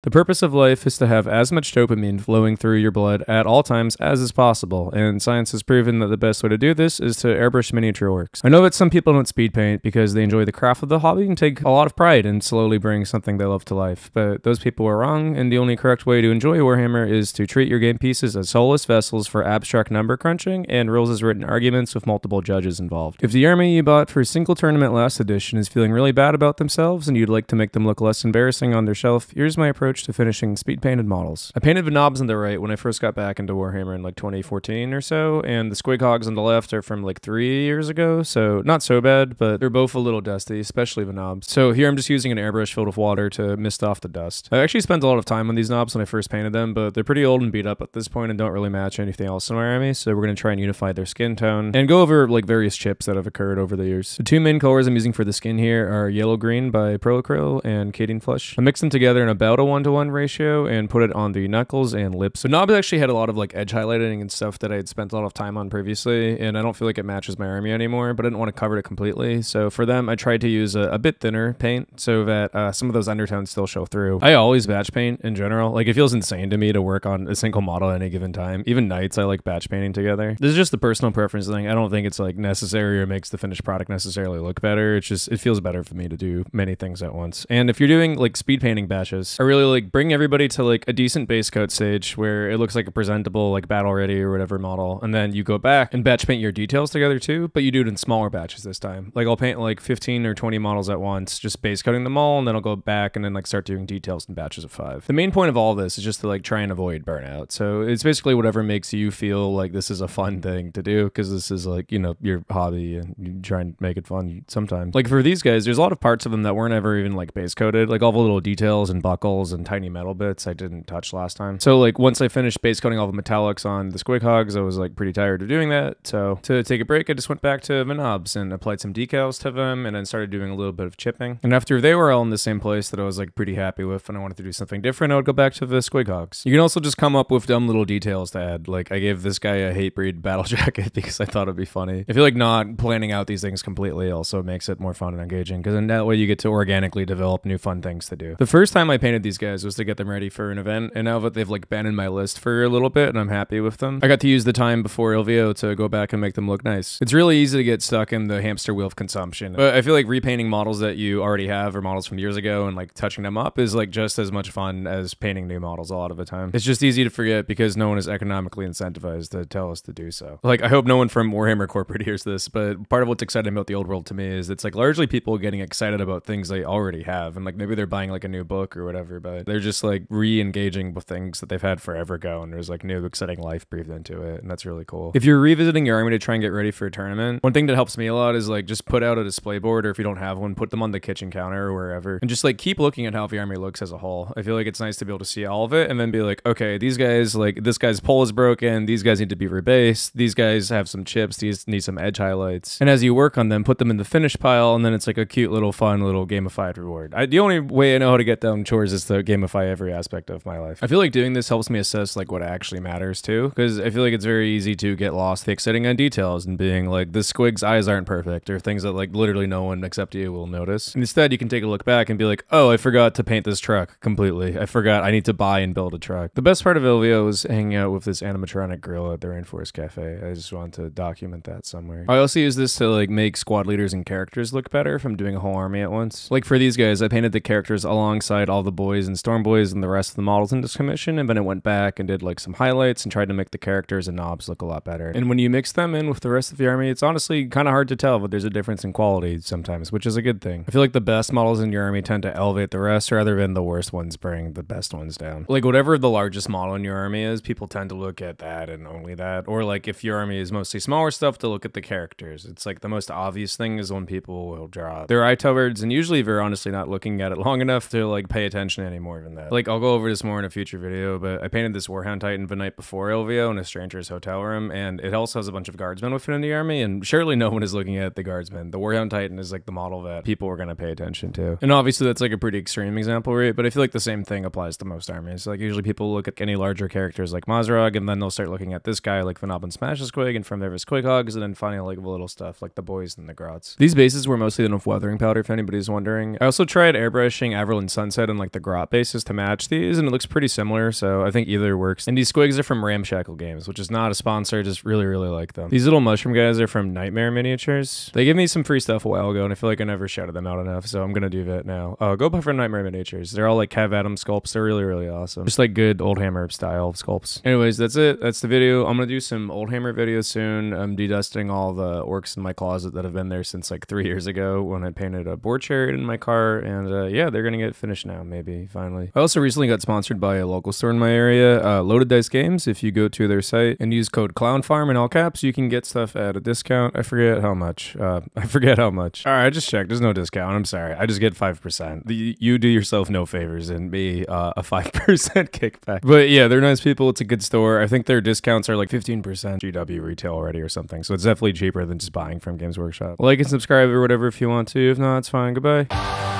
The purpose of life is to have as much dopamine flowing through your blood at all times as is possible, and science has proven that the best way to do this is to airbrush miniature orcs. I know that some people don't speed paint because they enjoy the craft of the hobby and take a lot of pride in slowly bringing something they love to life, but those people are wrong, and the only correct way to enjoy Warhammer is to treat your game pieces as soulless vessels for abstract number crunching and rules as written arguments with multiple judges involved. If the army you bought for a single tournament last edition is feeling really bad about themselves and you'd like to make them look less embarrassing on their shelf, here's my approach to finishing speed painted models. I painted the knobs on the right when I first got back into Warhammer in like 2014 or so, and the squig hogs on the left are from like 3 years ago, so not so bad, but they're both a little dusty, especially the knobs. So here I'm just using an airbrush filled with water to mist off the dust. I actually spent a lot of time on these knobs when I first painted them, but they're pretty old and beat up at this point and don't really match anything else in my army, so we're going to try and unify their skin tone and go over like various chips that have occurred over the years. The two main colors I'm using for the skin here are yellow-green by Perlacryl and Cading Flush. I mixed them together in about a 1-to-1 ratio and put it on the knuckles and lips. The knobs actually had a lot of like edge highlighting and stuff that I had spent a lot of time on previously, and I don't feel like it matches my army anymore, but I didn't want to cover it completely. So for them, I tried to use a bit thinner paint so that some of those undertones still show through. I always batch paint in general. Like, it feels insane to me to work on a single model at any given time. Even nights, I like batch painting together. This is just the personal preference thing. I don't think it's like necessary or makes the finished product necessarily look better. It's just, it feels better for me to do many things at once. And if you're doing like speed painting batches, I really like bring everybody to like a decent base coat stage where it looks like a presentable like battle ready or whatever model, and then you go back and batch paint your details together too, but you do it in smaller batches this time. Like, I'll paint like 15 or 20 models at once, just base coating them all, and then I'll go back and then like start doing details in batches of 5. The main point of all this is just to like try and avoid burnout. So it's basically whatever makes you feel like this is a fun thing to do, because this is like, you know, your hobby and you try and make it fun sometimes. Like for these guys, there's a lot of parts of them that weren't ever even like base coated, like all the little details and buckles and tiny metal bits I didn't touch last time. So like once I finished base coating all the metallics on the squig hogs, I was like pretty tired of doing that. So to take a break, I just went back to the knobs and applied some decals to them, and then started doing a little bit of chipping. And after they were all in the same place that I was like pretty happy with and I wanted to do something different, I would go back to the squig hogs. You can also just come up with dumb little details to add. Like, I gave this guy a Hatebreed battle jacket because I thought it'd be funny. I feel like not planning out these things completely also makes it more fun and engaging, because in that way you get to organically develop new fun things to do. The first time I painted these guys was to get them ready for an event, and now that they've like been in my list for a little bit and I'm happy with them, I got to use the time before LVO to go back and make them look nice. It's really easy to get stuck in the hamster wheel of consumption, but I feel like repainting models that you already have or models from years ago and like touching them up is like just as much fun as painting new models a lot of the time. It's just easy to forget because no one is economically incentivized to tell us to do so. Like, I hope no one from Warhammer Corporate hears this, but part of what's exciting about the old world to me is it's like largely people getting excited about things they already have, and like maybe they're buying like a new book or whatever, but they're just like re-engaging with things that they've had forever ago, and there's like new exciting life breathed into it, and that's really cool. If you're revisiting your army to try and get ready for a tournament, one thing that helps me a lot is like just put out a display board, or if you don't have one, put them on the kitchen counter or wherever, and just like keep looking at how the army looks as a whole. I feel like it's nice to be able to see all of it and then be like, okay, these guys, like this guy's pole is broken, these guys need to be rebased, these guys have some chips, these need some edge highlights, and as you work on them, put them in the finish pile, and then it's like a cute little fun little gamified reward. The only way I know how to get down chores is to gamify every aspect of my life. I feel like doing this helps me assess like what actually matters too, because I feel like it's very easy to get lost fixating on details and being like, this squig's eyes aren't perfect, or things that like literally no one except you will notice. And instead, you can take a look back and be like, oh, I forgot to paint this truck completely. I forgot I need to buy and build a truck. The best part of LVO was hanging out with this animatronic grill at the Rainforest Cafe. I just wanted to document that somewhere. I also use this to like make squad leaders and characters look better if I'm doing a whole army at once. Like for these guys, I painted the characters alongside all the boys and storm boys and the rest of the models in this commission, and then I went back and did like some highlights and tried to make the characters and knobs look a lot better. And when you mix them in with the rest of the army, it's honestly kind of hard to tell, but there's a difference in quality sometimes, which is a good thing. I feel like the best models in your army tend to elevate the rest, rather than the worst ones bring the best ones down. Like whatever the largest model in your army is, people tend to look at that and only that. Or like if your army is mostly smaller stuff, to look at the characters. It's like the most obvious thing is when people will draw their eye towards, and usually they're honestly not looking at it long enough to like pay attention any more than that. Like, I'll go over this more in a future video, but I painted this Warhound Titan the night before LVO in a stranger's hotel room, and it also has a bunch of guardsmen within the army, and surely no one is looking at the guardsmen. The Warhound Titan is like the model that people are going to pay attention to. And obviously that's like a pretty extreme example, right? But I feel like the same thing applies to most armies. Like usually people look at any larger characters like Mazrog, and then they'll start looking at this guy like Vanob and Smash Squig, and from there is Squig Hogs, and then finally like the little stuff like the boys and the grots. These bases were mostly done with weathering powder, if anybody's wondering. I also tried airbrushing Averland Sunset and like the grot prop bases to match these, and it looks pretty similar, so I think either works. And these squigs are from Ramshackle Games, which is not a sponsor, just really, really like them. These little mushroom guys are from Nightmare Miniatures. They gave me some free stuff a while ago, and I feel like I never shouted them out enough, so I'm gonna do that now. Go buy from Nightmare Miniatures. They're all like Cav Adams sculpts. They're really, really awesome. Just like good Old Hammer style sculpts. Anyways, that's it. That's the video. I'm gonna do some Old Hammer videos soon. I'm dedusting all the orcs in my closet that have been there since like 3 years ago when I painted a board chariot in my car, and yeah, they're gonna get finished now, maybe, finally. I also recently got sponsored by a local store in my area, Loaded Dice Games. If you go to their site and use code ClownFarm in all caps, you can get stuff at a discount. I forget how much. All right, I just checked. There's no discount. I'm sorry. I just get 5%. You do yourself no favors and me a 5% kickback. But yeah, they're nice people. It's a good store. I think their discounts are like 15% GW retail already or something. So it's definitely cheaper than just buying from Games Workshop. Like and subscribe or whatever if you want to. If not, it's fine. Goodbye.